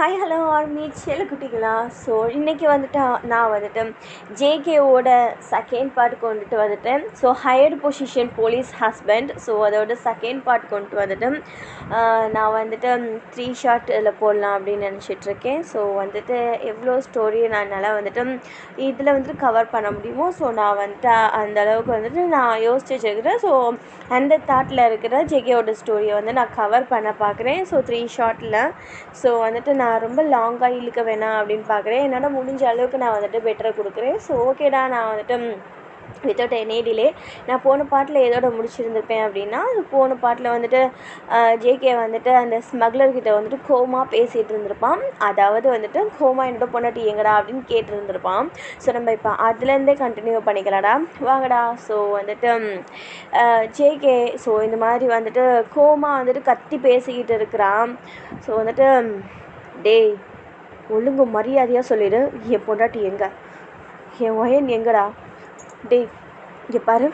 Hi hello army செல்லக்குட்டிங்களா. So இன்றைக்கி வந்துட்டு நான் வந்துட்டு ஜேகேவோட செகண்ட் பார்ட் கொண்டுட்டு வந்துட்டேன். So higher position police husband. So அதோட செகண்ட் பார்ட் கொண்டு வந்துட்டு நான் வந்துட்டு 3 ஷார்ட் இதில் போடலாம் அப்படின்னு நினச்சிட்ருக்கேன். ஸோ வந்துட்டு எவ்வளோ ஸ்டோரியை நான் என்னால் வந்துட்டு இதில் வந்துட்டு கவர் பண்ண முடியுமோ ஸோ நான் வந்துட்டு அந்த அளவுக்கு வந்துட்டு நான் யோசிச்சு வச்சுருக்கிறேன். ஸோ அந்த தாட்டில் இருக்கிற ஜேகேவோட ஸ்டோரியை வந்து நான் கவர் பண்ண பார்க்குறேன். ஸோ 3 ஷார்ட்டில் ஸோ வந்துட்டு நான் ரொம்ப லாங்காக இழுக்க வேணாம் அப்படின்னு பார்க்குறேன். என்னால் முடிஞ்ச அளவுக்கு நான் வந்துட்டு பெட்டராக கொடுக்குறேன். ஸோ ஓகேடா, நான் வந்துட்டு வித்தவுட் எனி டிலே நான் போன பாட்டில் எதோட முடிச்சிருந்திருப்பேன் அப்படின்னா, போன பாட்டில் வந்துட்டு ஜேகே வந்துட்டு அந்த ஸ்மக்லர்கிட்ட வந்துட்டு கோமா பேசிகிட்டு இருந்திருப்பான். அதாவது வந்துட்டு கோமா என்னோட பொண்டாட்டி எங்கடா அப்படின்னு கேட்டுருந்துருப்பான். ஸோ நம்ம இப்போ அதுலேருந்தே கண்டினியூ பண்ணிக்கலாம்டா, வாங்கடா. ஸோ வந்துட்டு ஜேகே ஸோ இந்த மாதிரி வந்துட்டு கோமா வந்துட்டு கத்தி பேசிக்கிட்டு இருக்கிறான். ஸோ வந்துட்டு டேய் ஒழுங்கு மரியாதையாக சொல்லிடு, என் பொண்டாட்டி எங்கே, என் ஒயன் எங்கடா, டேய் இங்கே பாரு,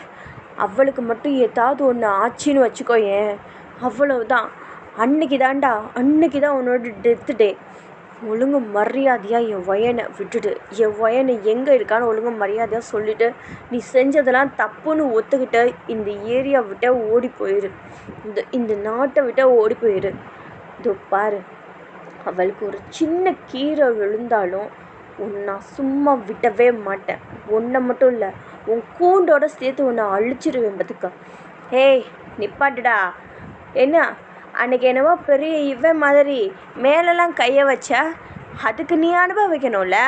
அவளுக்கு மட்டும் ஏதாவது ஒன்று ஆச்சின்னு வச்சுக்கோயேன், அவ்வளவுதான், அன்னைக்கு தான் உன்னோட டெத்து டே. ஒழுங்கு மரியாதையாக என் ஒயனை விட்டுடு, என் ஒயனை எங்கே இருக்கான்னு ஒழுங்கு மரியாதையாக சொல்லிவிட்டு நீ செஞ்சதெல்லாம் தப்புன்னு ஒத்துக்கிட்ட இந்த ஏரியா விட்ட ஓடி போயிடு, இந்த நாட்டை விட்ட ஓடி போயிடு. இதோ பாரு, அவளுக்கு ஒரு சின்ன கீரை விழுந்தாலும் நான் சும்மா விடவே மாட்டேன். உன்னை மட்டும் இல்லை, உன் கூண்டோட சேர்த்து உன்னை அழிச்சிருவேன் பார்த்துக்க. ஏய் நிப்பாட்டுடா. என்ன அன்றைக்கி என்னவோ பெரிய இவன் மாதிரி மேலெல்லாம் கையை வச்ச, அதுக்கு நீ அனுபவிக்கணும்ல.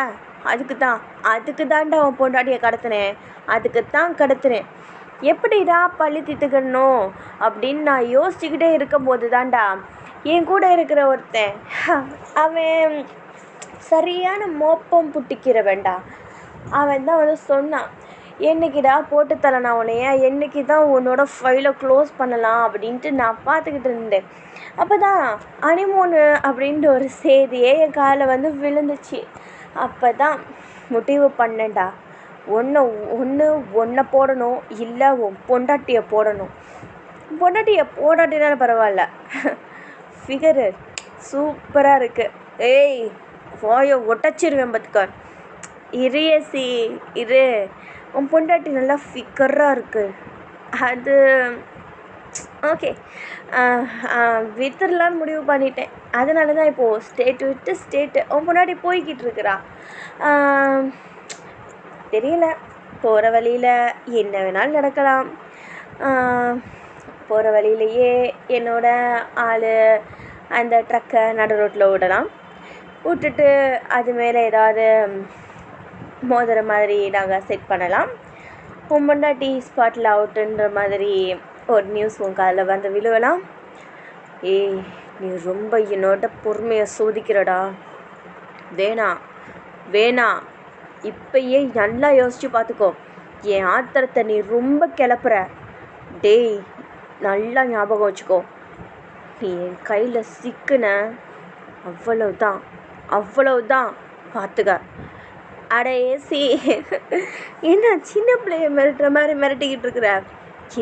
அதுக்கு தான்டா உன் பொண்டாட்டியை கடத்தினேன், அதுக்கு தான் கடத்துனேன். எப்படிடா பள்ளி தீர்த்துக்கணும் அப்படின்னு நான் யோசிச்சுக்கிட்டே இருக்கும்போது தான்டா என் கூட இருக்கிற ஒருத்தன், அவன் சரியான மோப்பம் புட்டிக்கிற வேண்டாம், அவன் தான் வந்து சொன்னான், என்னைக்கிடா போட்டு தரேன் உன்னைய, என்னைக்கு தான் உன்னோட ஃபைலை க்ளோஸ் பண்ணலாம் அப்படின்ட்டு நான் பார்த்துக்கிட்டு இருந்தேன். அப்போ தான் அனிமோனு அப்படின்ற ஒரு செய்தியே என் காலில் வந்து விழுந்துச்சு. அப்போ தான் முடிவு பண்ணேன்டா, ஒன்று போடணும், இல்லை உன் பொண்டாட்டியை போடணும். பொண்டாட்டியை போடாட்டினாலும் பரவாயில்ல, ஃபிகரு சூப்பராக இருக்குது. ஏய் வாயை ஒட்டச்சிருவேன் பார்த்துக்க. இரியசி இரு, உன் பொண்டாட்டி நல்லா ஃபிகராக இருக்குது. அது ஓகே, வித்துடலான்னு முடிவு பண்ணிட்டேன். அதனால தான் இப்போது ஸ்டேட் விட்டு ஸ்டேட்டு உன் பொண்டாட்டி போய்கிட்டு இருக்கிறா. தெரியல, போகிற வழியில் என்ன வேணாலும் நடக்கலாம். போகிற வழியிலையே என்னோட ஆள் அந்த ட்ரக்கை நடு ரோட்டில் விட்டுட்டு அது மேலே ஏதாவது மோதுற மாதிரி நாங்கள் செட் பண்ணலாம். உன் பொண்டாட்டி ஸ்பாட்டில் அவுட்டுன்ற மாதிரி ஒரு நியூஸ் உன் காதில் வந்து விழுவலாம். ஏய் நீ ரொம்ப என்னோட பொறுமையை சோதிக்கிறடா. வேணாம் இப்பயே நல்லா யோசித்து பார்த்துக்கோ. என் ஆத்திரத்தை நீ ரொம்ப கிளப்புற. டேய் நல்லா ஞாபகம் வச்சுக்கோ, நீ என் கையில் சிக்குன அவ்வளவுதான் பார்த்துக்க. அட ஏசி, என்ன சின்ன பிள்ளைய மிரட்டுற மாதிரி மிரட்டிக்கிட்டு இருக்கிற?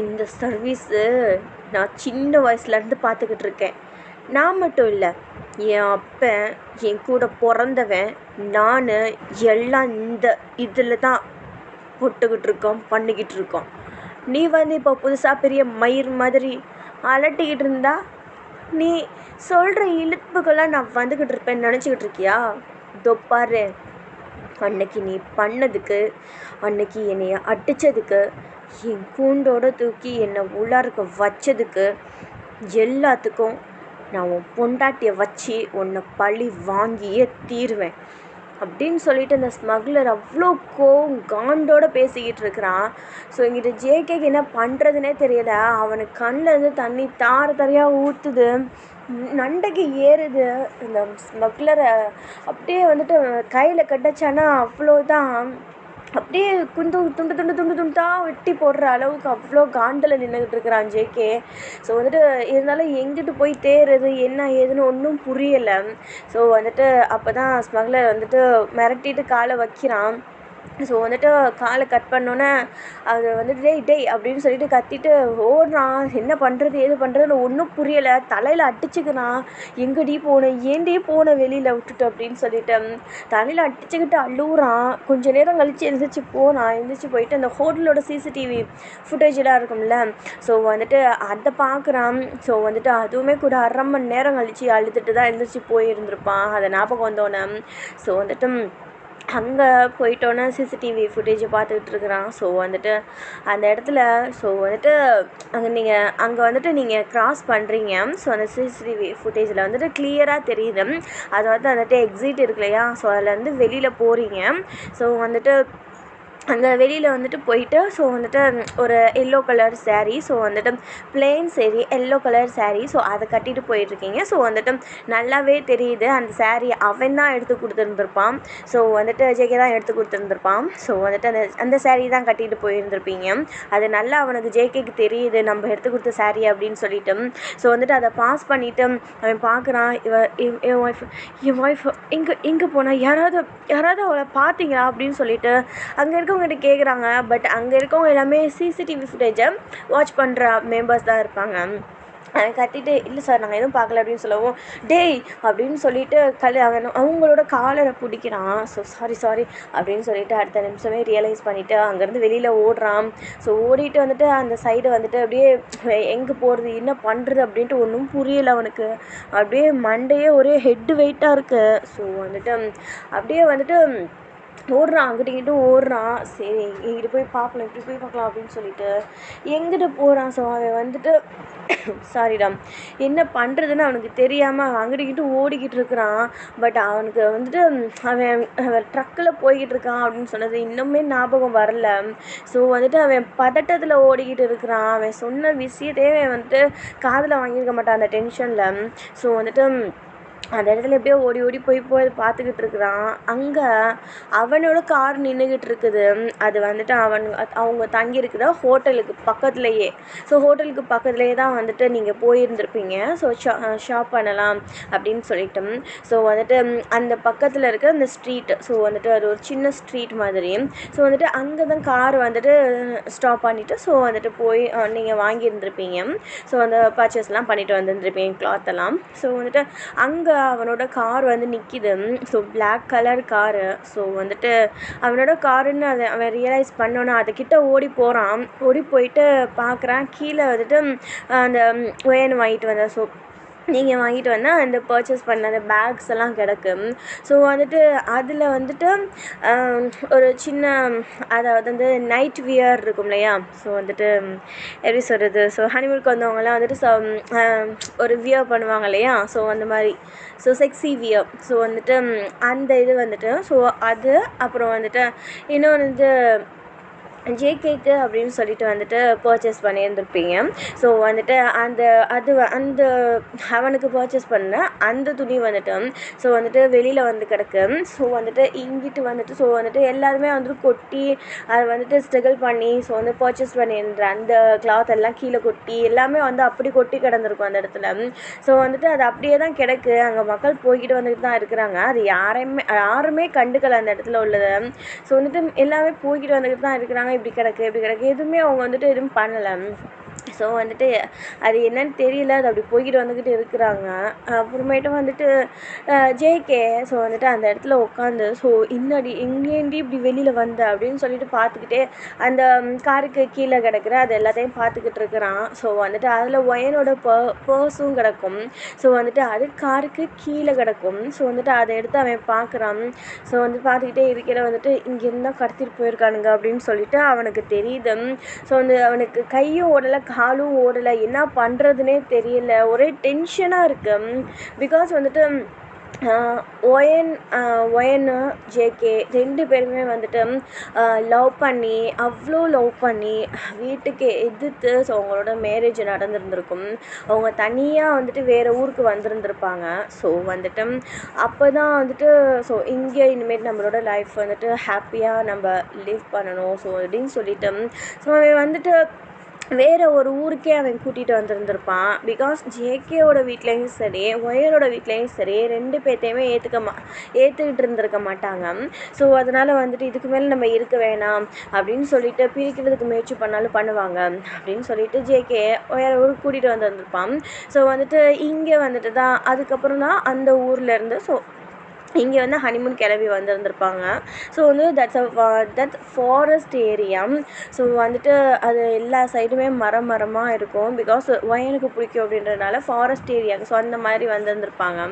இந்த சர்வீஸு நான் சின்ன வயசுலேருந்து பார்த்துக்கிட்டு இருக்கேன். நான் மட்டும் இல்லை, என் அப்பன், என் கூட பிறந்தவன், நான் எல்லாம் இந்த இதில் தான் பண்ணிக்கிட்டு இருக்கோம். நீ வந்து இப்போ புதுசாக பெரிய மயிர் மாதிரி அலட்டிக்கிட்டு இருந்தா நீ சொல்கிற இழுப்புக்கெல்லாம் நான் வந்துக்கிட்டு இருப்பேன்னு நினச்சிக்கிட்டு இருக்கியா? இதோ பாரு, அன்னைக்கு நீ பண்ணதுக்கு, அன்னைக்கு என்னைய அடித்ததுக்கு, என் கூண்டோட தூக்கி என்னை உள்ளார்க்க வச்சதுக்கு எல்லாத்துக்கும் நான் உன் பொண்டாட்டியை வச்சு உன்னை பழி வாங்கியே தீருவேன் அப்படின்னு சொல்லிட்டு அந்த ஸ்மக்லர் அவ்வளோ காண்டோடு பேசிக்கிட்டு இருக்கிறான். ஸோ இங்கிட்ட ஜேகேக்கு என்ன பண்ணுறதுனே தெரியல. அவனுக்கு கண்ணிலேருந்து தண்ணி தாரையாக ஊற்றுது, நண்டைக்கு ஏறுது. இந்த ஸ்மக்லரை அப்படியே வந்துட்டு கையில் கட்டச்சானா அவ்வளோதான், அப்படியே துண்டாக வெட்டி போடுற அளவுக்கு அவ்வளோ காண்டில் நின்றுக்கிட்டு இருக்கிறான் ஜேகே. ஸோ வந்துட்டு இருந்தாலும் எங்கிட்டு போய் தேறுறது என்ன ஏதுன்னு ஒன்றும் புரியலை. ஸோ வந்துட்டு அப்போ தான் ஸ்மக்லர் வந்துட்டு மிரட்டிட்டு காலை வைக்கிறான். ஸோ வந்துட்டு காலை கட் பண்ணோன்னே அது வந்துட்டு டேய் டேய் அப்படின்னு சொல்லிட்டு கத்திட்டு ஓடுறான். என்ன பண்ணுறது ஏது பண்ணுறதுன்னு ஒன்றும் புரியலை. தலையில் அடிச்சுக்கிறான். எங்கடி போனேன், ஏன்டி போன வெளியில் விட்டுட்டு அப்படின்னு சொல்லிட்டு தலையில் அடிச்சுக்கிட்டு அழுகுறான். கொஞ்சம் நேரம் கழித்து எழுந்திரிச்சு போனான். எழுந்திரிச்சு போயிட்டு அந்த ஹோட்டலோட சிசிடிவி ஃபுட்டேஜெலாம் இருக்கும்ல, ஸோ வந்துட்டு அதை பார்க்குறான். ஸோ வந்துட்டு அதுவுமே கூட 1/2 மணி நேரம் கழித்து அழுதுட்டு தான் எழுந்திரிச்சு போயிருந்திருப்பான். அதை ஞாபகம் வந்தோன்னே ஸோ வந்துட்டு அங்கே போயிட்டோன்னே சிசிடிவி ஃபுட்டேஜை பார்த்துக்கிட்டு இருக்கிறான். ஸோ வந்துட்டு அந்த இடத்துல ஸோ வந்துட்டு அங்கே வந்துட்டு நீங்கள் க்ராஸ் பண்ணுறீங்க. ஸோ அந்த சிசிடிவி ஃபுட்டேஜில் வந்துட்டு கிளியராக தெரியுது. அதாவது வந்துட்டு எக்ஸிட் இருக்கு இல்லையா, ஸோ அதில் வந்து வெளியில் போகிறீங்க. ஸோ வந்துட்டு அந்த வெளியில் வந்துட்டு போயிட்டு ஸோ வந்துட்டு ஒரு எல்லோ கலர் சாரீ, ஸோ வந்துட்டு plain sari, yellow colour sari, so அதை கட்டிட்டு போயிட்டுருக்கீங்க. ஸோ வந்துட்டு நல்லாவே தெரியுது அந்த சாரீ அவன் தான் எடுத்து கொடுத்துருந்துருப்பான். ஸோ வந்துட்டு ஜேகே தான் எடுத்து கொடுத்துருந்துருப்பான். ஸோ வந்துட்டு அந்த சாரீ தான் கட்டிட்டு போயிருந்திருப்பீங்க. அது நல்லா அவனுக்கு ஜேகேக்கு தெரியுது நம்ம எடுத்து கொடுத்த சாரீ அப்படின்னு சொல்லிட்டு. ஸோ வந்துட்டு அதை பாஸ் பண்ணிவிட்டு அவன் பார்க்குறான். என் ஒய்ஃப் எங்கே போனால் யாராவது அவளை பார்த்தீங்களா அப்படின்னு சொல்லிட்டு அங்கே இருக்கவங்ககிட்ட கேட்குறாங்க. பட் அங்கே இருக்கவங்க எல்லாமே சிசிடிவி ஃபுட்டேஜை வாட்ச் பண்ணுற மெம்பர்ஸ் தான் இருப்பாங்க. அவன் கத்திட்டு இல்லை சார் நாங்கள் எதுவும் பார்க்கல அப்படின்னு சொல்லவும் டேய் அப்படின்னு சொல்லிட்டு அவங்களோட காலரை பிடிக்கிறான். ஸோ சாரி அப்படின்னு சொல்லிட்டு அடுத்த நிமிஷமே ரியலைஸ் பண்ணிவிட்டு அங்கேருந்து வெளியில் ஓடுறான். ஸோ ஓடிட்டு வந்துட்டு அந்த சைடு வந்துட்டு அப்படியே எங்கே போகிறது என்ன பண்ணுறது அப்படின்ட்டு ஒன்றும் புரியலை அவனுக்கு. அப்படியே மண்டையே ஒரே ஹெட்டு வெயிட்டாக இருக்குது. ஸோ வந்துட்டு அப்படியே வந்துட்டு ஓடுறான். அங்கிட்ட ஓடுறான். சரி இங்கிட்டு போய் பார்க்கலாம், இப்படி போய் பார்க்கலாம் அப்படின்னு சொல்லிட்டு எங்கிட்ட போகிறான். ஸோ அவன் வந்துட்டு சாரிடா என்ன பண்ணுறதுன்னு அவனுக்கு தெரியாமல் அவன் அங்கிட்ட ஓடிக்கிட்டு இருக்கிறான். பட் அவனுக்கு வந்துட்டு அவன் ட்ரக்கில் போய்கிட்டு இருக்கான் அப்படின்னு சொன்னது இன்னுமே ஞாபகம் வரல. ஸோ வந்துட்டு அவன் பதட்டத்தில் ஓடிக்கிட்டு இருக்கிறான். அவன் சொன்ன விஷயத்தையே வந்துட்டு காதில் வாங்கியிருக்க மாட்டான் அந்த டென்ஷனில். ஸோ வந்துட்டு அந்த இடத்துல எப்படியோ ஓடி போய் பார்த்துக்கிட்டு இருக்கிறான். அங்கே அவனோட கார் நின்றுக்கிட்டு இருக்குது. அது வந்துட்டு அவங்க தங்கியிருக்கிற ஹோட்டலுக்கு பக்கத்துலேயே. ஸோ ஹோட்டலுக்கு பக்கத்துலேயே தான் வந்துட்டு நீங்கள் போயிருந்திருப்பீங்க. ஸோ ஷாப் பண்ணலாம் அப்படின்னு சொல்லிட்டு. ஸோ வந்துட்டு அந்த பக்கத்தில் இருக்க அந்த ஸ்ட்ரீட், ஸோ வந்துட்டு அது ஒரு சின்ன ஸ்ட்ரீட் மாதிரி. ஸோ வந்துட்டு அங்கே தான் கார் வந்துட்டு ஸ்டாப் பண்ணிவிட்டு ஸோ வந்துட்டு போய் நீங்கள் வாங்கியிருந்திருப்பீங்க. ஸோ அந்த பர்ச்சேஸ்லாம் பண்ணிவிட்டு வந்துருந்துருப்பீங்க கிளாத்தெல்லாம். ஸோ வந்துட்டு அங்கே அவனோட கார் வந்து நிற்கிது. So black colour car. So வந்துட்டு அவனோட காருன்னு அதை அவன் ரியலைஸ் பண்ணோன்னா அதுக்கிட்ட ஓடி போகிறான். ஓடி போயிட்டு பார்க்குறான் கீழே வந்துட்டு அந்த ஒயன் வாங்கிட்டு வந்தேன். ஸோ நீங்கள் வாங்கிட்டு வந்தால் அந்த பர்ச்சேஸ் பண்ண அந்த பேக்ஸ் எல்லாம் கிடக்கு. ஸோ வந்துட்டு அதில் வந்துட்டு ஒரு சின்ன அதாவது வந்து நைட் வியர் இருக்கும் இல்லையா, ஸோ வந்துட்டு எப்படி சொல்கிறது, ஸோ ஹனிமூனுக்கு வந்தவங்கலாம் வந்துட்டு ஒரு வியர் பண்ணுவாங்க இல்லையா, ஸோ அந்த மாதிரி ஸோ செக்ஸி வியர். ஸோ வந்துட்டு அந்த இது வந்துட்டு ஸோ அது அப்புறம் வந்துட்டு இன்னொன்று வந்து ஜேகேக்கு அப்படின்னு சொல்லிட்டு வந்துட்டு பர்ச்சேஸ் பண்ணியிருந்திருப்பீங்க. ஸோ வந்துட்டு அந்த அவனுக்கு பர்ச்சேஸ் பண்ண அந்த துணி வந்துட்டு ஸோ வந்துட்டு வெளியில் வந்து கிடக்கு. ஸோ வந்துட்டு இங்கிட்டு வந்துட்டு ஸோ வந்துட்டு எல்லாருமே வந்துட்டு கொட்டி அதை வந்துட்டு ஸ்ட்ரகிள் பண்ணி ஸோ வந்து பர்ச்சேஸ் பண்ணியிருந்த அந்த கிளாத் எல்லாம் கீழே கொட்டி எல்லாமே வந்து அப்படி கொட்டி கிடந்திருக்கும் அந்த இடத்துல. ஸோ வந்துட்டு அது அப்படியே தான் கிடக்கு. அங்கே மக்கள் போய்கிட்டு வந்துட்டு தான் இருக்கிறாங்க. அது யாருமே கண்டுக்கலை அந்த இடத்துல உள்ளதை. ஸோ வந்துட்டு எல்லாமே போய்கிட்டு வந்துட்டு தான் இருக்கிறாங்க. இப்படி கிடக்கு எதுவுமே அவங்க வந்துட்டு எதுவும் பண்ணலை. ஸோ வந்துட்டு அது என்னன்னு தெரியல, அது அப்படி போய்கிட்டு வந்துக்கிட்டு இருக்கிறாங்க. அப்புறமேட்டு வந்துட்டு ஜேகே ஸோ வந்துட்டு அந்த இடத்துல உட்காந்து ஸோ எங்கேண்டி இப்படி வெளியில் வந்த அப்படின்னு சொல்லிட்டு பார்த்துக்கிட்டே அந்த காருக்கு கீழே கிடக்குற அது எல்லாத்தையும் பார்த்துக்கிட்டு இருக்கிறான். ஸோ வந்துட்டு அதில் ஒயனோட பர்ஸும் கிடக்கும். ஸோ வந்துட்டு அது காருக்கு கீழே கிடக்கும். ஸோ வந்துட்டு அதை எடுத்து அவன் பார்க்குறான். ஸோ வந்து பார்த்துக்கிட்டே இருக்கிற வந்துட்டு இங்கேருந்து தான் கடத்திட்டு போயிருக்கானுங்க அப்படின்னு சொல்லிட்டு அவனுக்கு தெரியுது. ஸோ வந்து அவனுக்கு கையும் ஓடலை காலும் ஓடலை, என்ன பண்ணுறதுனே தெரியல, ஒரே டென்ஷனாக இருக்குது. பிகாஸ் வந்துட்டு ஒயனு ஜேகே 2 பேருமே வந்துட்டு அவ்வளோ லவ் பண்ணி வீட்டுக்கு எதிர்த்து ஸோ அவங்களோட மேரேஜ் நடந்திருந்திருக்கும். அவங்க தனியாக வந்துட்டு வேறு ஊருக்கு வந்திருந்திருப்பாங்க. ஸோ வந்துட்டு அப்போ தான் வந்துட்டு ஸோ இங்கே இனிமேல் நம்மளோட லைஃப் வந்துட்டு ஹாப்பியாக நம்ம லிவ் பண்ணணும் ஸோ அப்படின்னு சொல்லிட்டு ஸோ அவன் வந்துட்டு வேறு ஒரு ஊருக்கே அவன் கூட்டிகிட்டு வந்திருந்திருப்பான். பிகாஸ் ஜேகேவோட வீட்லேயும் சரி ஒயரோட வீட்லேயும் சரி 2 பேர்த்தையுமே ஏற்றுக்கிட்டு இருந்திருக்க மாட்டாங்க. ஸோ அதனால் வந்துட்டு இதுக்கு மேலே நம்ம இருக்க வேணாம் அப்படின்னு சொல்லிட்டு பிரிக்கிறதுக்கு முயற்சி பண்ணாலும் பண்ணுவாங்க அப்படின்னு சொல்லிட்டு ஜேகே வேறு ஊருக்கு கூட்டிகிட்டு வந்திருந்திருப்பான். ஸோ வந்துட்டு இங்கே வந்துட்டு தான் அதுக்கப்புறம் தான் அந்த ஊர்லேருந்து ஸோ இங்கே வந்து ஹனிமூன் கிளம்பி வந்திருந்திருப்பாங்க. ஸோ வந்து தட் ஃபாரஸ்ட் ஏரியா. ஸோ வந்துட்டு அது எல்லா சைடுமே மரமாக இருக்கும். பிகாஸ் ஒயனுக்கு பிடிக்கும் அப்படின்றதுனால ஃபாரஸ்ட் ஏரியா. ஸோ அந்த மாதிரி வந்திருந்திருப்பாங்க.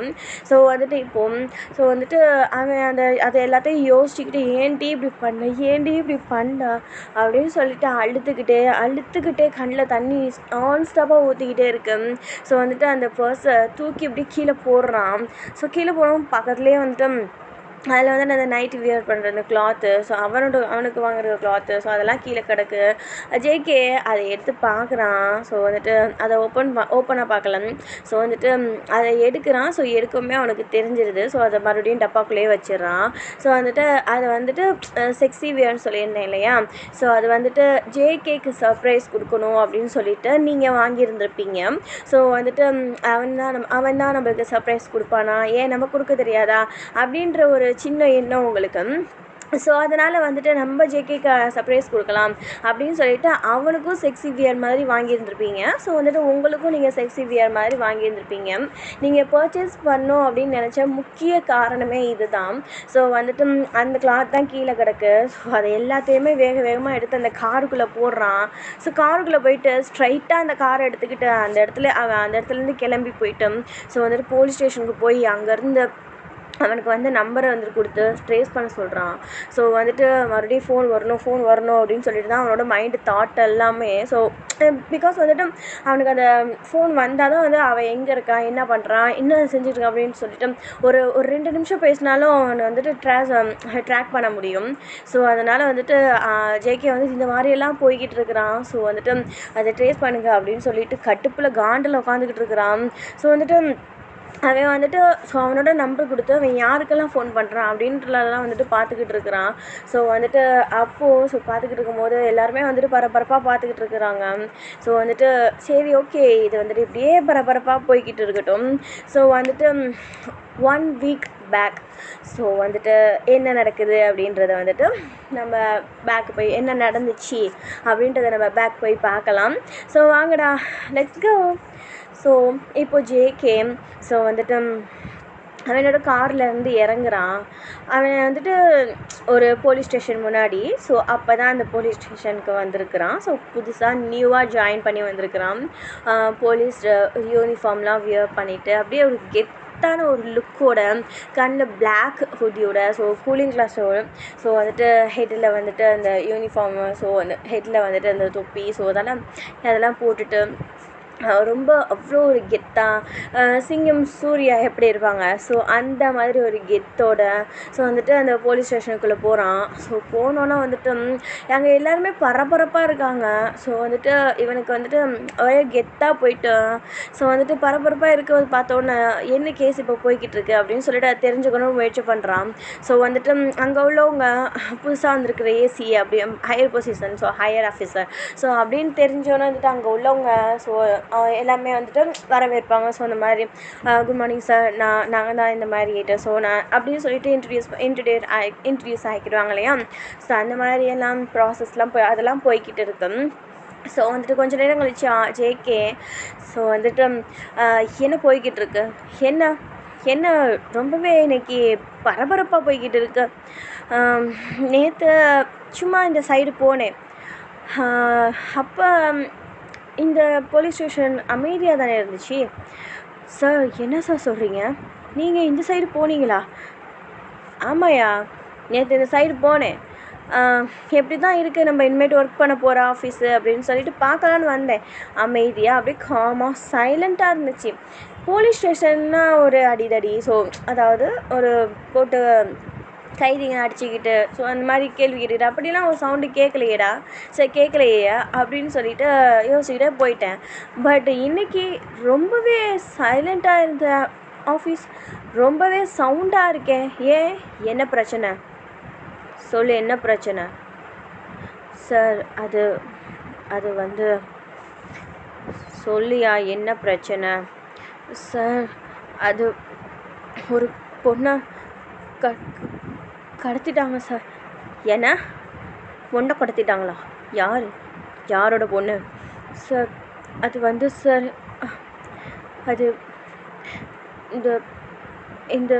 ஸோ வந்துட்டு ஸோ வந்துட்டு அவன் அதை எல்லாத்தையும் யோசிச்சுக்கிட்டு ஏன்டி இப்படி பண்ண அப்படின்னு சொல்லிட்டு அழுத்துக்கிட்டே கண்ணில் தண்ணி நான்ஸ்டாப்பாக ஊற்றிக்கிட்டே இருக்கு. ஸோ வந்துட்டு அந்த பர்ஸை தூக்கி இப்படி கீழே போடுறான். ஸோ கீழே போனவன் பக்கத்துலேயே வந்துட்டு அதில் வந்து அந்த நைட்டு வியர் பண்ணுற அந்த கிளாத்து ஸோ அவனுக்கு வாங்குற கிளாத்து ஸோ அதெல்லாம் கீழே கிடக்கு. ஜேகே அதை எடுத்து பார்க்குறான். ஸோ வந்துட்டு அதை ஓப்பனாக பார்க்கல. ஸோ வந்துட்டு அதை எடுக்கிறான். ஸோ எடுக்கவுமே அவனுக்கு தெரிஞ்சிருது. ஸோ அதை மறுபடியும் டப்பாக்குள்ளேயே வச்சிடறான். ஸோ வந்துட்டு அதை வந்துட்டு செக்ஸி வியர்னு சொல்லியிருந்தேன் இல்லையா. ஸோ அது வந்துட்டு ஜேகேக்கு சர்ப்ரைஸ் கொடுக்கணும் அப்படின்னு சொல்லிட்டு நீங்கள் வாங்கியிருந்திருப்பீங்க. ஸோ வந்துட்டு அவன் தான் நம்மளுக்கு சர்ப்ரைஸ் கொடுப்பானா, ஏன் நம்ம கொடுக்க தெரியாதா அப்படின்ற ஒரு சின்ன எண்ணம் உங்களுக்கு. ஸோ அதனால் வந்துட்டு நம்ம ஜேகேக்கு சர்ப்ரைஸ் கொடுக்கலாம் அப்படின்னு சொல்லிட்டு அவனுக்கும் செக்ஸி வியர் மாதிரி வாங்கியிருந்திருப்பீங்க. ஸோ வந்துட்டு உங்களுக்கும் நீங்கள் செக்ஸி வியர் மாதிரி வாங்கியிருந்திருப்பீங்க. நீங்கள் பர்ச்சேஸ் பண்ணோம் அப்படின்னு நினச்ச முக்கிய காரணமே இது தான். ஸோ வந்துட்டு அந்த கிளாத் தான் கீழே கிடக்கு. ஸோ அதை எல்லாத்தையுமே வேகமாக எடுத்து அந்த காருக்குள்ளே போடுறான். ஸோ காருக்குள்ளே போயிட்டு ஸ்ட்ரைட்டாக அந்த காரை எடுத்துக்கிட்டு அந்த இடத்துலேருந்து கிளம்பி போயிட்டு ஸோ வந்துட்டு போலீஸ் ஸ்டேஷனுக்கு போய் அங்கேருந்து அவனுக்கு வந்து நம்பரை வந்துட்டு கொடுத்து ட்ரேஸ் பண்ண சொல்கிறான். ஸோ வந்துட்டு மறுபடியும் ஃபோன் வரணும் அப்படின்னு சொல்லிட்டு தான் அவனோட மைண்டு தாட் எல்லாமே. ஸோ பிகாஸ் வந்துட்டு அவனுக்கு அந்த ஃபோன் வந்தால் தான் வந்து அவன் எங்கே இருக்கான், என்ன பண்ணுறான், என்ன செஞ்சுட்ருக்கான் அப்படின்னு சொல்லிட்டு ஒரு 2 நிமிஷம் பேசினாலும் அவனை வந்துட்டு ட்ராக் பண்ண முடியும். ஸோ அதனால் வந்துட்டு ஜேகே வந்து இந்த மாதிரியெல்லாம் போய்கிட்டு இருக்கிறான். ஸோ வந்துட்டு அதை ட்ரேஸ் பண்ணுங்க அப்படின்னு சொல்லிட்டு கட்டுப்பில் காண்டில் உட்காந்துக்கிட்டு இருக்கிறான். ஸோ வந்துட்டு அவன் வந்துட்டு ஸோ அவனோட நம்பர் கொடுத்து அவன் யாருக்கெல்லாம் ஃபோன் பண்ணுறான் அப்படின்றதெல்லாம் வந்துட்டு பார்த்துக்கிட்டு இருக்கிறான். ஸோ வந்துட்டு அப்போது பார்த்துக்கிட்டு இருக்கும்போது எல்லாருமே வந்துட்டு பரபரப்பாக பார்த்துக்கிட்டு இருக்கிறாங்க. ஸோ வந்துட்டு சரி ஓகே இது வந்துட்டு இப்படியே பரபரப்பாக போய்கிட்டு இருக்கட்டும். ஸோ வந்துட்டு 1 வீக் பேக் ஸோ வந்துட்டு என்ன நடக்குது அப்படின்றத வந்துட்டு நம்ம பேக் போய் என்ன நடந்துச்சு அப்படின்றத நம்ம பேக் போய் பார்க்கலாம். ஸோ வாங்கடா லெட்ஸ் கோ. ஸோ இப்போ ஜேகே ஸோ வந்துட்டு அவனோட கார்லேருந்து இறங்குறான். அவன் வந்துட்டு ஒரு போலீஸ் ஸ்டேஷன் முன்னாடி. ஸோ அப்போ தான் அந்த போலீஸ் ஸ்டேஷனுக்கு வந்திருக்கிறான். ஸோ புதுசாக நியூவாக ஜாயின் பண்ணி வந்திருக்கிறான். போலீஸ் யூனிஃபார்ம்லாம் வியர் பண்ணிவிட்டு அப்படியே ஒரு கெத்தான ஒரு லுக்கோட கண்ணில் பிளாக் ஹுட்டியோட ஸோ கூலிங் கிளாஸோட ஸோ வந்துட்டு ஹெட்டில் வந்துட்டு அந்த யூனிஃபார்மு ஸோ அந்த ஹெட்டில் வந்துட்டு அந்த தொப்பி ஸோ அதெல்லாம் போட்டுட்டு ரொம்ப அவ்வளோ ஒரு கெத்தாக சிங்கம் சூர்யா எப்படி இருப்பாங்க ஸோ அந்த மாதிரி ஒரு கெத்தோட ஸோ வந்துட்டு அந்த போலீஸ் ஸ்டேஷனுக்குள்ளே போகிறான். ஸோ போனோன்னா வந்துட்டு அங்கே எல்லாருமே பரபரப்பாக இருக்காங்க. ஸோ வந்துட்டு இவனுக்கு வந்துட்டு ஒரே கெத்தாக போயிட்டு ஸோ வந்துட்டு பரபரப்பாக இருக்கிறது பார்த்தோன்னே என்ன கேஸ் இப்போ போய்கிட்டு இருக்கு அப்படின்னு சொல்லிட்டு அதை தெரிஞ்சுக்கணும்னு முயற்சி பண்ணுறான். ஸோ வந்துட்டு அங்கே உள்ளவங்க புதுசாக வந்திருக்கிற ஏசி அப்படி higher position so higher officer so அப்படின்னு தெரிஞ்சோன்னே வந்துட்டு அங்கே உள்ளவங்க ஸோ எல்லாமே வந்துட்டு வரவேற்பாங்க. ஸோ அந்த மாதிரி குட் மார்னிங் சார், நாங்கள் தான் இந்த மாதிரி ஏட்டர் ஸோ நான் அப்படின்னு சொல்லிட்டு இன்ட்ரடியூஸ் ஆகிக்கிடுவாங்க இல்லையா. ஸோ அந்த மாதிரி எல்லாம் ப்ராசஸ்லாம் அதெல்லாம் போய்கிட்டு இருக்கு. ஸோ வந்துட்டு கொஞ்சம் நேரம் கழிச்சு ஜேகே ஸோ வந்துட்டு என்ன போய்கிட்டு இருக்கு, என்ன ரொம்பவே இன்னைக்கு பரபரப்பாக போய்கிட்டு இருக்கு. நேற்று சும்மா இந்த சைடு போனேன். அப்போ இந்த போலீஸ் ஸ்டேஷன் அமைதியாக தானே இருந்துச்சு. சார் என்ன சார் சொல்கிறீங்க, நீங்கள் இந்த சைடு போனீங்களா? ஆமாயா, நேற்று இந்த சைடு போனேன். எப்படி தான் இருக்குது, நம்ம இனிமேட்டு ஒர்க் பண்ண போகிற ஆஃபீஸு அப்படின்னு சொல்லிட்டு பார்க்கலான்னு வந்தேன். அமைதியாக அப்படியே காமாக சைலண்ட்டாக இருந்துச்சு. போலீஸ் ஸ்டேஷன்னா ஒரு அடிதடி ஸோ அதாவது ஒரு போட்டு கைதிங்க அடிச்சுக்கிட்டு ஸோ அந்த மாதிரி கேள்வி கேட்டுக்கிட்டு அப்படிலாம் ஒரு சவுண்டு கேட்கலையேடா, சரி கேட்கலையே அப்படின்னு சொல்லிட்டு யோசிச்சுக்கிட்டே போயிட்டேன். பட் இன்றைக்கி ரொம்பவே சைலண்ட்டாக இருந்த ஆஃபீஸ் ரொம்பவே சவுண்டாக இருக்கேன். ஏன், என்ன பிரச்சனை சொல்லு, என்ன பிரச்சனை? சார் அது வந்து சொல்லியா, என்ன பிரச்சனை? சார், அது ஒரு பொண்ணை க கடத்திட்டாங்க சார். என்ன, பொண்ணை கடத்திட்டாங்களா? யார்? யாரோட பொண்ணு? சார், அது சார், அது இந்த இந்த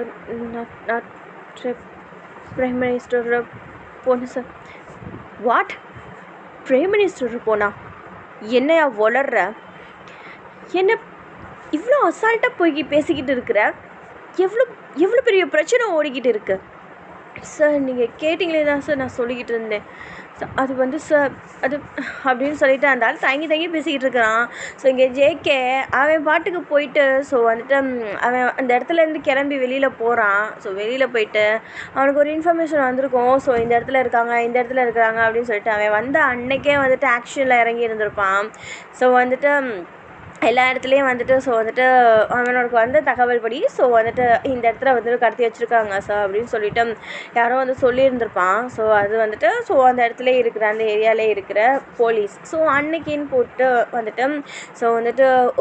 நான் பிரைம் மினிஸ்டரோட பொண்ணு சார். வாட்? பிரைம் மினிஸ்டரோட பொண்ணா? என்னையா வளர்ற? என்ன இவ்வளோ அசால்ட்டாக போய் பேசிக்கிட்டு இருக்கிற? எவ்வளோ எவ்வளோ பெரிய பிரச்சனை ஓடிக்கிட்டு இருக்கு சார். நீங்கள் கேட்டிங்களே தான் சார் நான் சொல்லிக்கிட்டு இருந்தேன். அது சார், அது அப்படின்னு சொல்லிட்டு அந்த ஆள் தங்கி பேசிக்கிட்டு இருக்கிறான். ஸோ இங்கே ஜேகே அவன் பாட்டுக்கு போயிட்டு அவன் அந்த இடத்துலேருந்து கிளம்பி வெளியில் போகிறான். ஸோ வெளியில் போயிட்டு அவனுக்கு ஒரு இன்ஃபர்மேஷன் வந்திருக்கும். ஸோ இந்த இடத்துல இருக்காங்க, இந்த இடத்துல இருக்கிறாங்க அப்படின்னு சொல்லிட்டு அவன் வந்த அன்னைக்கே ஆக்ஷனில் இறங்கி இருந்திருப்பான். ஸோ எல்லா இடத்துலையும் ஸோ அவனுக்கு வந்த தகவல் படி ஸோ இந்த இடத்துல கடத்தி வச்சுருக்காங்க சார் அப்படின்னு சொல்லிட்டு யாரோ சொல்லியிருந்திருப்பான். ஸோ அது ஸோ அந்த இடத்துல இருக்கிற அந்த ஏரியாவிலே இருக்கிற போலீஸ் ஸோ அன்னைக்கின்னு போட்டு ஸோ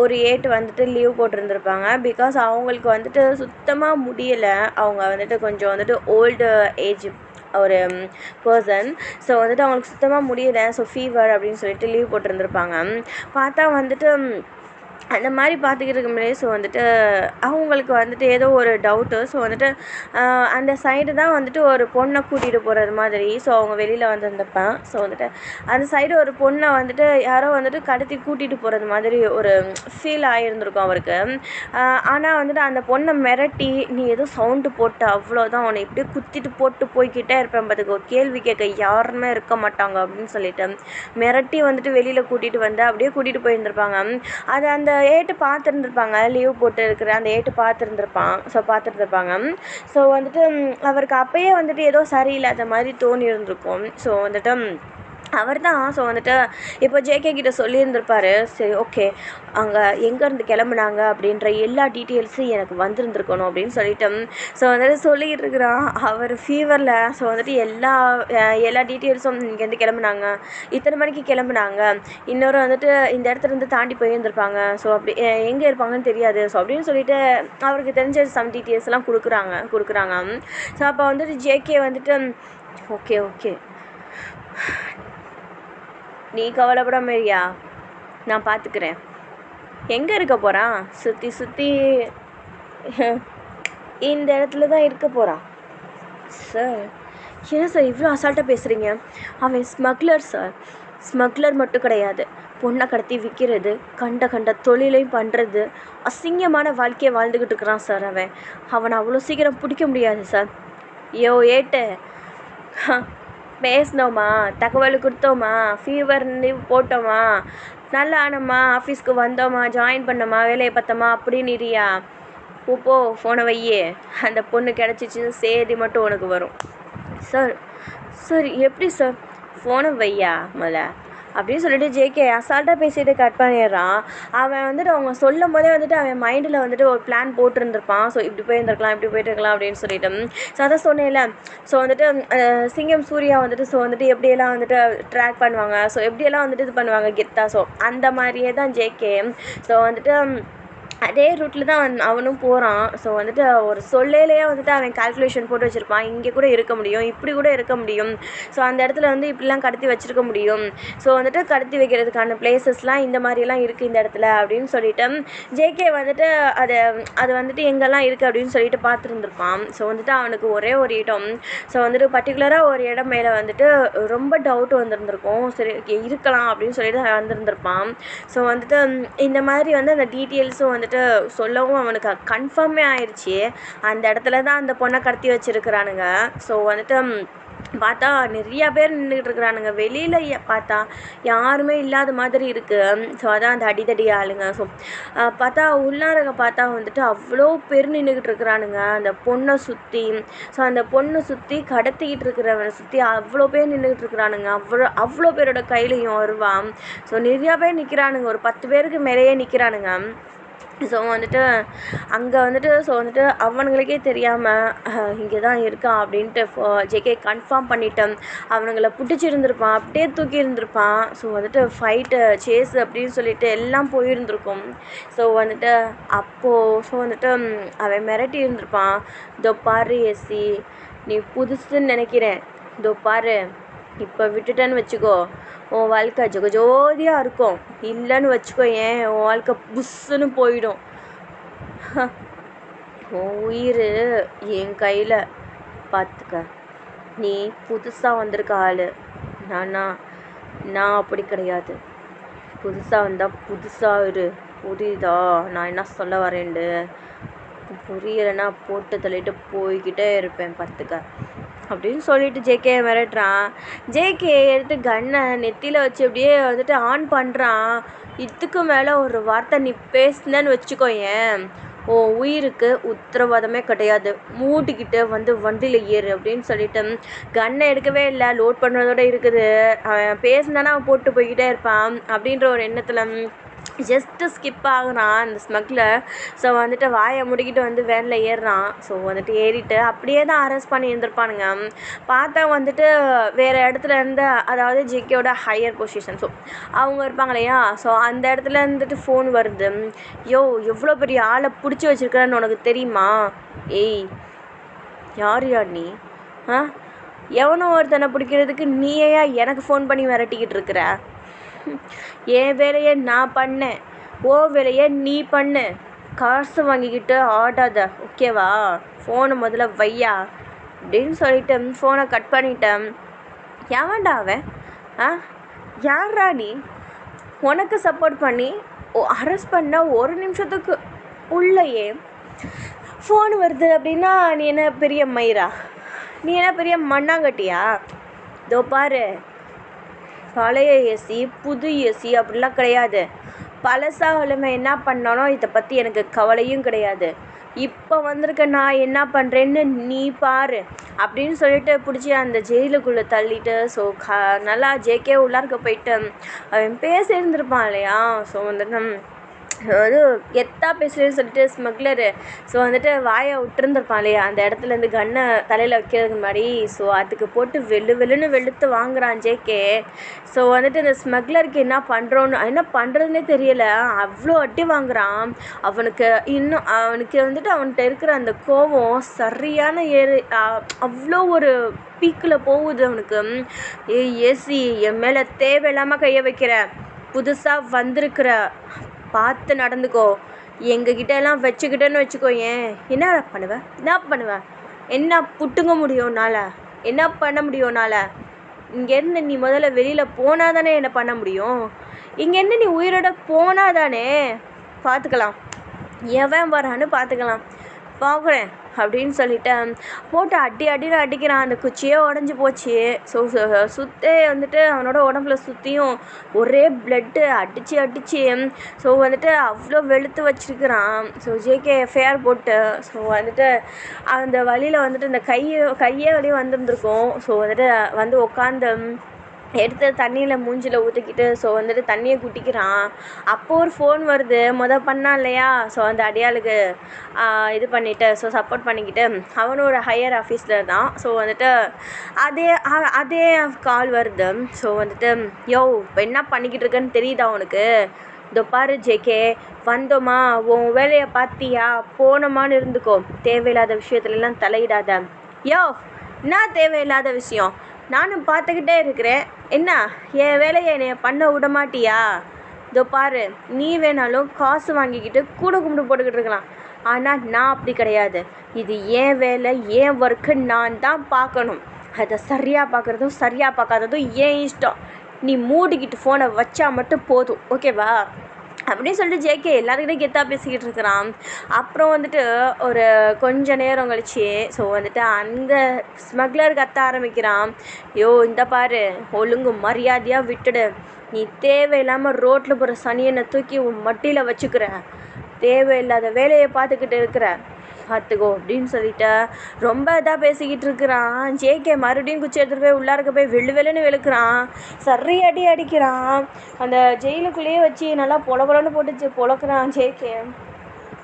ஒரு 8 லீவ் போட்டிருந்துருப்பாங்க. பிகாஸ் அவங்களுக்கு சுத்தமாக முடியலை. அவங்க கொஞ்சம் ஓல்டு ஏஜ் ஒரு பர்சன். ஸோ அவங்களுக்கு சுத்தமாக முடியலை. ஸோ ஃபீவர் அப்படின்னு சொல்லிட்டு லீவ் போட்டிருந்துருப்பாங்க. பார்த்தா அந்த மாதிரி பார்த்துக்கிட்டு இருக்கும்போதே ஸோ அவங்களுக்கு ஏதோ ஒரு டவுட்டு. ஸோ அந்த சைடு தான் ஒரு பொண்ணை கூட்டிகிட்டு போகிறது மாதிரி. ஸோ அவங்க வெளியில் வந்திருந்தப்பேன். ஸோ அந்த சைடு ஒரு பொண்ணை யாரோ கடத்தி கூட்டிகிட்டு போகிறது மாதிரி ஒரு ஃபீல் ஆகியிருந்திருக்கும் அவருக்கு. ஆனால் அந்த பொண்ணை மிரட்டி, நீ ஏதோ சவுண்டு போட்ட அவ்வளோதான், உன்னை இப்படியே குத்திட்டு போட்டு போய்கிட்டே இருப்பேன், பார்த்துக்கோ, கேள்வி கேட்க யாருமே இருக்க மாட்டாங்க அப்படின்னு சொல்லிட்டு மிரட்டி வெளியில் கூட்டிகிட்டு வந்து அப்படியே கூட்டிகிட்டு போயிருந்திருப்பாங்க. அது அந்த ஏட்டு பார்த்துருந்துருப்பாங்க, லீவ் போட்டு இருக்கிற அந்த ஏட்டு பார்த்துருந்துருப்பாங்க. ஸோ அவருக்கு அப்போயே ஏதோ சரியில்லாத மாதிரி தோணி இருந்திருக்கும். ஸோ அவர் தான் ஸோ இப்போ ஜேகே கிட்ட சொல்லியிருந்திருப்பாரு. சரி, ஓகே, அங்கே எங்கேருந்து கிளம்புனாங்க அப்படின்ற எல்லா டீட்டெயில்ஸும் எனக்கு வந்திருந்துருக்கணும் அப்படின்னு சொல்லிட்டு ஸோ சொல்லிக்கிட்டு இருக்கிறான். அவர் ஃபீவரில் ஸோ எல்லா டீட்டெயில்ஸும் இங்கேருந்து கிளம்புனாங்க, இத்தனை மணிக்கு கிளம்புனாங்க, இன்னொரு இந்த இடத்துலேருந்து தாண்டி போயிருந்திருப்பாங்க, ஸோ அப்படி எங்கே இருப்பாங்கன்னு தெரியாது, ஸோ அப்படின்னு சொல்லிட்டு அவருக்கு தெரிஞ்ச சம் டீட்டெயில்ஸ்லாம் கொடுக்குறாங்க. ஸோ அப்போ ஜேகே ஓகே ஓகே, நீ கவலைப்படாமரியா, நான் பார்த்துக்கிறேன். எங்கே இருக்க போகிறான்? சுற்றி இந்த இடத்துல தான் இருக்க போகிறான். சார், என்ன சார் இவ்வளோ அசால்ட்டாக பேசுகிறீங்க? அவன் ஸ்மக்லர் சார். ஸ்மக்லர் மட்டும் கிடையாது, பொண்ணை கடத்தி விற்கிறது, கண்ட தொழிலையும் பண்ணுறது, அசிங்கமான வாழ்க்கையை வாழ்ந்துக்கிட்டு இருக்கிறான் சார். அவனை அவ்வளோ சீக்கிரம் பிடிக்க முடியாது சார். ஏட்டு பேசினோமா, தகவல் கொடுத்தோமா, ஃபீவர் லீவ் போட்டோமா, நல்லா ஆனோமா, ஆஃபீஸ்க்கு வந்தோமா, ஜாயின் பண்ணோமா, வேலையை பார்த்தோமா அப்படின்னு இரியா. போ, ஃபோனை வையே, அந்த பொண்ணு கிடச்சிச்சின்னு செய்தி மட்டும் உனக்கு வரும். சார் சார் எப்படி சார்? ஃபோனை வையா முதல்ல அப்படின்னு சொல்லிட்டு ஜேகே அசால்ட்டாக பேசிட்டு கட் பண்ணிடுறான். அவன் அவங்க சொல்லும் போதே அவன் மைண்டில் ஒரு பிளான் போட்டிருந்துருப்பான். ஸோ இப்படி போயிருந்துருக்கலாம், இப்படி போயிட்டுருக்கலாம் அப்படின்னு சொல்லிட்டு. ஸோ அதை சொன்னேன்ல, ஸோ சிங்கம் சூர்யா ஸோ எப்படியெல்லாம் ட்ராக் பண்ணுவாங்க, ஸோ எப்படியெல்லாம் இது பண்ணுவாங்க கெத்தா. ஸோ அந்த மாதிரியே தான் ஜேகே. ஸோ அதே ரூட்டில் தான் அவனும் போகிறான். ஸோ ஒரு சொல்லையிலேயே அவன் கால்குலேஷன் போட்டு வச்சுருப்பான். இங்கே கூட இருக்க முடியும், இப்படி கூட இருக்க முடியும், ஸோ அந்த இடத்துல இப்படிலாம் கடத்தி வச்சுருக்க முடியும், ஸோ கடத்தி வைக்கிறதுக்கான பிளேசஸ்லாம் இந்த மாதிரிலாம் இருக்குது இந்த இடத்துல அப்படின்னு சொல்லிட்டு ஜேகே அது எங்கெல்லாம் இருக்குது அப்படின்னு சொல்லிட்டு பார்த்துருந்துருப்பான். ஸோ அவனுக்கு ஒரே ஒரு இடம், ஸோ பர்டிகுலராக ஒரு இடம் மேலே ரொம்ப டவுட் வந்திருந்திருக்கும். சரி, இருக்கலாம் அப்படின்னு சொல்லிட்டு வந்திருந்திருப்பான். ஸோ இந்த மாதிரி அந்த டீட்டெயில்ஸும் சொல்லவும் அவனுக்கு கன்ஃபார்மே ஆயிடுச்சு, அந்த இடத்துல தான் அந்த பொண்ணை கடத்தி வச்சுருக்கிறானுங்க. ஸோ பார்த்தா நிறையா பேர் நின்றுட்டு இருக்கிறானுங்க வெளியில். பார்த்தா யாருமே இல்லாத மாதிரி இருக்குது. ஸோ அதான் அந்த அடிதடி ஆளுங்க. ஸோ பார்த்தா உள்ளாரங்க பார்த்தா அவ்வளோ பேர் நின்றுக்கிட்டு இருக்கிறானுங்க அந்த பொண்ணை சுற்றி. ஸோ அந்த பொண்ணை சுற்றி கடத்திக்கிட்டு இருக்கிறவனை சுற்றி அவ்வளோ பேர் நின்றுக்கிட்டு இருக்கிறானுங்க. அவ்வளோ பேரோட கையிலையும் வருவான். ஸோ நிறையா பேர் நிற்கிறானுங்க, ஒரு 10 பேருக்கு மேலேயே நிற்கிறானுங்க. ஸோ வந்துட்டு அங்கே வந்துட்டு ஸோ வந்துட்டு அவனுங்களுக்கே தெரியாமல் இங்கே தான் இருக்கான் அப்படின்ட்டு ஜேகே கன்ஃபார்ம் பண்ணிட்டேன். அவனுங்களை பிடிச்சிருந்துருப்பான், அப்படியே தூக்கி இருந்திருப்பான். ஸோ வந்துட்டு ஃபைட்டு சேஸு அப்படின்னு சொல்லிட்டு எல்லாம் போயிருந்திருக்கும். ஸோ வந்துட்டு அப்போது ஸோ வந்துட்டு அவன் மிரட்டி இருந்திருப்பான். இதோ பாரு எஸ்சி, நீ புதுசுன்னு நினைக்கிறேன், இதோ பாரு இப்போ விட்டுட்டேன்னு வச்சுக்கோ, உன் வாழ்க்கை ஜோதியாக இருக்கும். இல்லைன்னு வச்சுக்கோ, ஏன் உன் வாழ்க்கை புஷ்ஷுன்னு போயிடும். உன் உயிர் என் கையில், பார்த்துக்க. நீ புதுசாக வந்திருக்க ஆள், நான் அப்படி கிடையாது. புதுசாக வந்தால் புதுசாக இரு, புரியுதா நான் என்ன சொல்ல வரேன்டு? புரியலைன்னா போட்டு தள்ளிட்டு போய்கிட்டே இருப்பேன், பார்த்துக்க அப்படின்னு சொல்லிட்டு ஜேகே மிரட்டுறான். ஜேகே எடுத்து கன்னை நெத்தியில் வச்சு அப்படியே வந்துட்டு ஆன் பண்ணுறான். இதுக்கு மேலே ஒரு வார்த்தை நீ பேசுனேன்னு வச்சுக்கோயேன், உன் உயிருக்கு உத்தரவாதமே கிடையாது, மூட்டிக்கிட்டு வந்து வண்டியில் ஏறு அப்படின்னு சொல்லிட்டு கன்னை எடுக்கவே இல்லை, லோட் பண்ணுறதோட இருக்குது. அவன் பேசினானா அவன் போட்டு போய்கிட்டே இருப்பான் அப்படின்ற ஒரு எண்ணத்தில் ஜஸ்ட்டு ஸ்கிப் ஆகுறான் அந்த ஸ்மக்லர். ஸோ வந்துட்டு வாயை முடிக்கிட்டு வந்து வேனில் ஏறுறான். ஸோ வந்துட்டு ஏறிட்டு அப்படியே தான் அரெஸ்ட் பண்ணி இருந்திருப்பானுங்க. பார்த்தா வந்துட்டு வேறு இடத்துல இருந்து, அதாவது ஜேகேயோட ஹையர் பொசிஷன், ஸோ அவங்க இருப்பாங்க இல்லையா, ஸோ அந்த இடத்துல இருந்துட்டு ஃபோன் வருது. யோ, எவ்வளோ பெரிய ஆளை பிடிச்சி வச்சுருக்கிறன்னு உனக்கு தெரியுமா? ஏய், யார் நீ? எவனோ ஒருத்தனை பிடிக்கிறதுக்கு நீயே எனக்கு ஃபோன் பண்ணி மிரட்டிக்கிட்டு இருக்கிற? என் வேலையை நான் பண்ணேன், ஓ வேலையை நீ பண்ணு. காசு வாங்கிக்கிட்டு ஆடாத, ஓகேவா? ஃபோனை முதல்ல வையா அப்படின்னு சொல்லிட்டு ஃபோனை கட் பண்ணிட்டேன். எவன்டா அவன்? யாரா நீ? உனக்கு சப்போர்ட் பண்ணி அரெஸ்ட் பண்ண ஒரு நிமிஷத்துக்கு உள்ளேயே ஃபோன் வருது அப்படின்னா நீ என்ன பெரிய மயிரா? நீ என்ன பெரிய மண்ணாங்கட்டியா? இதோ பாரு, பழைய ஏசி புது ஏசி அப்படிலாம் கிடையாது. பழசாலுமே என்ன பண்ணாலும் இதை பற்றி எனக்கு கவலையும் கிடையாது. இப்போ வந்திருக்க நான் என்ன பண்ணுறேன்னு நீ பாரு அப்படின்னு சொல்லிட்டு பிடிச்சி அந்த ஜெயிலுக்குள்ளே தள்ளிட்டு, ஸோ நல்லா ஜேகே உள்ளார்க்க போயிட்டு அவன் பேசியிருந்திருப்பான் இல்லையா. ஸோ வந்துட்டு அது எத்தா பேசுகிறேன்னு சொல்லிட்டு ஸ்மக்லரு ஸோ வந்துட்டு வாயை விட்டுருந்துருப்பான் இல்லையா, அந்த இடத்துலேருந்து கன்னை தலையில் வைக்கிறதுக்கு முன்னாடி. ஸோ அதுக்கு போட்டு வெள்ளுன்னு வெளுத்து வாங்குறான் ஜேகே. ஸோ வந்துட்டு இந்த ஸ்மக்லருக்கு என்ன பண்ணுறதுனே தெரியலை, அவ்வளோ அட்டி வாங்குறான். அவனுக்கு வந்துட்டு அவன்கிட்ட இருக்கிற அந்த கோபம் சரியான அவ்வளோ ஒரு பீக்கில் போகுது அவனுக்கு. ஏசி, என் மேலே தேவையில்லாமல் கையை வைக்கிற, புதுசாக வந்திருக்கிற, பார்த்து நடந்துக்கோ. எங்ககிட்ட எல்லாம் வச்சுக்கிட்டேன்னு வச்சுக்கோ, என்ன பண்ணுவேன்? என்ன புட்டுங்க முடியும்னால? என்ன பண்ண முடியும்னால? இங்கேருந்து நீ முதல்ல வெளியில் போனால் தானே என்ன பண்ண முடியும்? இங்கேருந்து நீ உயிரோட போனால் தானே பார்த்துக்கலாம், எவன் வரான்னு பார்க்குறேன் அப்படின்னு சொல்லிட்டு போட்டு அடின்னு அடிக்கிறான். அந்த குச்சியே உடஞ்சி போச்சு. ஸோ சுத்தே வந்துட்டு அவனோட உடம்புல சுற்றியும் ஒரே பிளட்டு அடித்து ஸோ வந்துட்டு அவ்வளோ வெளுத்து வச்சிருக்கிறான். ஸோ ஜேகே எஃப்ஐஆர் போட்டு ஸோ வந்துட்டு அந்த வழியில் வந்துட்டு இந்த கையே வழியே வந்துருந்துருக்கும். ஸோ வந்துட்டு வந்து உட்காந்து எடுத்து தண்ணியில் மூஞ்சில் ஊற்றிக்கிட்டு ஸோ வந்துட்டு தண்ணியை குட்டிக்கிறான். அப்போது ஒரு ஃபோன் வருது, பண்ணான் இல்லையா. ஸோ அந்த அடியாளுக்கு இது பண்ணிவிட்டு ஸோ சப்போர்ட் பண்ணிக்கிட்டு அவனும் ஒரு ஹையர் ஆஃபீஸில் தான். ஸோ வந்துட்டு அதே கால் வருது. ஸோ வந்துட்டு யோ, இப்போ என்ன பண்ணிக்கிட்டு இருக்கேன்னு தெரியுதா உனக்கு? இதோ பாரு ஜேகே, வந்தோமா உன் வேலையை பார்த்தியா, போனோமான்னு இருந்துக்கோ, தேவையில்லாத விஷயத்துலலாம் தலையிடாத. யோ, என்ன தேவையில்லாத விஷயம்? நானும் பார்த்துக்கிட்டே இருக்கிறேன், என்ன என் வேலையை என்னைய பண்ண விட மாட்டியா? இதோ பாரு, நீ வேணாலும் காசு வாங்கிக்கிட்டு கூட கும்பிட்டு போட்டுக்கிட்டு இருக்கலாம், ஆனால் நான் அப்படி கிடையாது. இது என் வேலை, என் ஒர்க்கு, நான் தான் பார்க்கணும். அதை சரியாக பார்க்குறதும் சரியாக பார்க்காததும் ஏன் இஷ்டம். நீ மூடிக்கிட்டு ஃபோனை வச்சா மட்டும் போதும், ஓகேவா அப்படின்னு சொல்லிட்டு ஜேகே எல்லாத்துக்கிட்டையும் கெத்தாக பேசிக்கிட்டு இருக்கிறான். அப்புறம் வந்துட்டு ஒரு கொஞ்ச நேரம் கழிச்சு ஸோ வந்துட்டு அந்த ஸ்மக்லர் கத்த ஆரம்பிக்கிறான். யோ, இந்த பாரு, ஒழுங்கு மரியாதையாக விட்டுடு. நீ தேவையில்லாமல் ரோட்டில் போகிற சனியனை தூக்கி உன் மட்டியில் வச்சுக்கிற, தேவையில்லாத வேலையை பார்த்துக்கிட்டு இருக்கிற, பார்த்துக்கோ அப்படின்னு சொல்லிட்டு ரொம்ப இதாக பேசிக்கிட்டு இருக்கிறான். ஜேகே மறுபடியும் குச்சி எடுத்துகிட்டு போய் உள்ளார்க்க போய் வெள்ளுன்னு வெளுக்கிறான். சரி அடிக்கிறான். அந்த ஜெயிலுக்குள்ளேயே வச்சு நல்லா பொலன்னு போட்டு பொழக்கிறான் ஜேகே.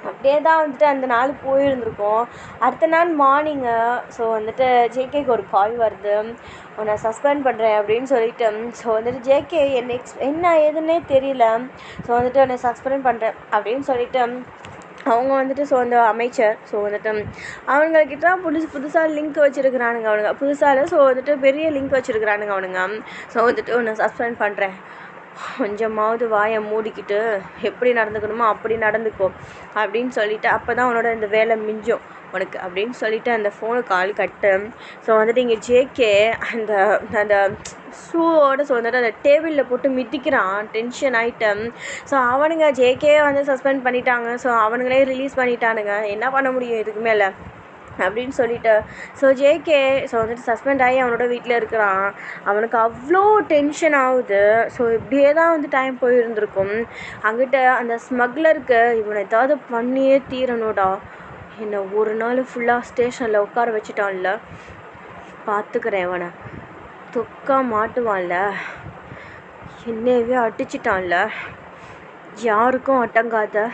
அப்படியே தான் வந்துட்டு அந்த நாள் போயிருந்திருக்கோம். அடுத்த நாள் மார்னிங்கு ஸோ வந்துட்டு ஜேகேக்கு ஒரு கால் வருது, உன்னை சஸ்பெண்ட் பண்ணுறேன் அப்படின்னு சொல்லிட்டு. ஸோ வந்துட்டு ஜேகே என்ன ஏதுன்னே தெரியல. ஸோ வந்துட்டு உன்னை சஸ்பெண்ட் பண்ணுறேன் அப்படின்னு சொல்லிட்டு அவங்க வந்துட்டு ஸோ அந்த அமைச்சர் ஸோ வந்துட்டு அவங்கக்கிட்ட புதுசாக லிங்க் வச்சுருக்குறானுங்க அவனுங்க. புதுசாக ஸோ வந்துட்டு பெரிய லிங்க் வச்சுருக்குறானுங்க அவனுங்க. ஸோ வந்துட்டு உன்னை சஸ்பெண்ட் பண்ணுறேன், கொஞ்சமாவது வாயை மூடிக்கிட்டு எப்படி நடந்துக்கணுமோ அப்படி நடந்துக்கோ அப்படின்னு சொல்லிவிட்டு அப்போ தான் உன்னோட இந்த வேலை மிஞ்சும் உனக்கு அப்படின்னு சொல்லிவிட்டு அந்த ஃபோனுக்கு கால் கட்டு. ஸோ வந்துட்டு இங்கே ஜேகே அந்த அந்த ஷூவோட ஸோ வந்துட்டு அந்த டேபிளில் போட்டு மிதிக்கிறான், டென்ஷன் ஆகிட்டேன். ஸோ அவனுங்க ஜேகே வந்து சஸ்பெண்ட் பண்ணிட்டாங்க. ஸோ அவனுங்களே ரிலீஸ் பண்ணிட்டானுங்க, என்ன பண்ண முடியும் இதுக்கு மேலே அப்படின்னு சொல்லிட்டு. ஸோ ஜேகே ஸோ வந்துட்டு சஸ்பெண்ட் ஆகி அவனோட வீட்டில் இருக்கிறான். அவனுக்கு அவ்வளோ டென்ஷன் ஆகுது. ஸோ இப்படியே தான் வந்து டைம் போயிருந்திருக்கும். அங்கிட்ட அந்த ஸ்மக்லருக்கு இவனை ஏதாவது பண்ணியே தீரணும்டா, என்னை ஒரு நாள் ஃபுல்லாக ஸ்டேஷனில் உட்கார வச்சுட்டான்ல, பார்த்துக்கிறேன் இவனை, தொக்கா மாட்டுவான்ல, என்னையவே அடிச்சிட்டான்ல, யாருக்கும் அடங்காத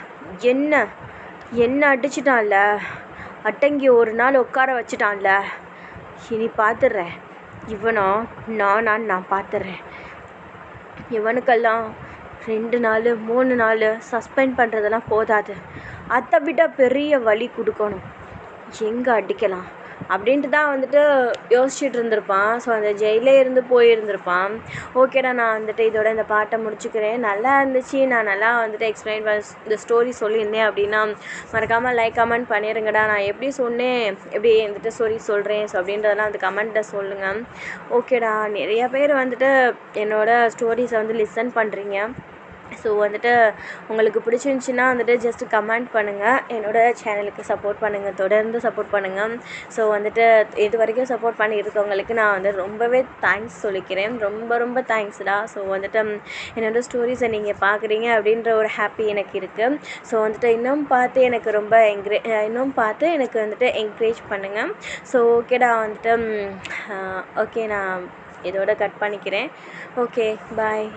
என்ன அடிச்சிட்டான்ல, அட்டங்கி ஒரு நாள் உட்கார வச்சுட்டான்ல, இனி பார்த்துட்றேன் இவனோ நான் பார்த்துட்றேன். இவனுக்கெல்லாம் 2 நாள் 3 நாள் சஸ்பெண்ட் பண்ணுறதெல்லாம் போதாது, அதை விட பெரிய வலி கொடுக்கணும், எங்கே அடிக்கலாம் அப்படின்ட்டு தான் வந்துட்டு யோசிச்சுட்டு இருந்திருப்பான். ஸோ அந்த ஜெயிலே இருந்து போயிருந்திருப்பான். ஓகேடா, நான் வந்துட்டு இதோட இந்த பாட்டை முடிச்சுக்கிறேன். நல்லா இருந்துச்சு, நான் நல்லா வந்துட்டு எக்ஸ்பிளைன் இந்த ஸ்டோரி சொல்லியிருந்தேன் அப்படின்னா மறக்காமல் லைக் கமெண்ட் பண்ணிடுங்கடா. நான் எப்படி சொன்னேன், எப்படி வந்துட்டு ஸ்டோரி சொல்கிறேன் ஸோ அப்படின்றதெல்லாம் அந்த கமெண்ட்டில் சொல்லுங்கள். ஓகேடா, நிறையா பேர் வந்துட்டு என்னோடய ஸ்டோரிஸை வந்து லிசன் பண்ணுறீங்க. ஸோ வந்துட்டு உங்களுக்கு பிடிச்சிருந்துச்சின்னா வந்துட்டு ஜஸ்ட்டு கமெண்ட் பண்ணுங்கள், என்னோடய சேனலுக்கு சப்போர்ட் பண்ணுங்கள், தொடர்ந்து சப்போர்ட் பண்ணுங்கள். ஸோ வந்துட்டு இது வரைக்கும் சப்போர்ட் பண்ணியிருக்கவங்களுக்கு நான் வந்து ரொம்பவே தேங்க்ஸ் சொல்லிக்கிறேன். ரொம்ப தேங்க்ஸ்டா. ஸோ வந்துட்டு என்னோடய ஸ்டோரிஸை நீங்கள் பார்க்குறீங்க அப்படின்ற ஒரு ஹாப்பி எனக்கு இருக்குது. ஸோ வந்துட்டு இன்னும் பார்த்து எனக்கு வந்துட்டு என்கரேஜ் பண்ணுங்கள். ஸோ ஓகேடா, வந்துட்டு ஓகே, நான் இதோட கட் பண்ணிக்கிறேன். ஓகே, பாய்.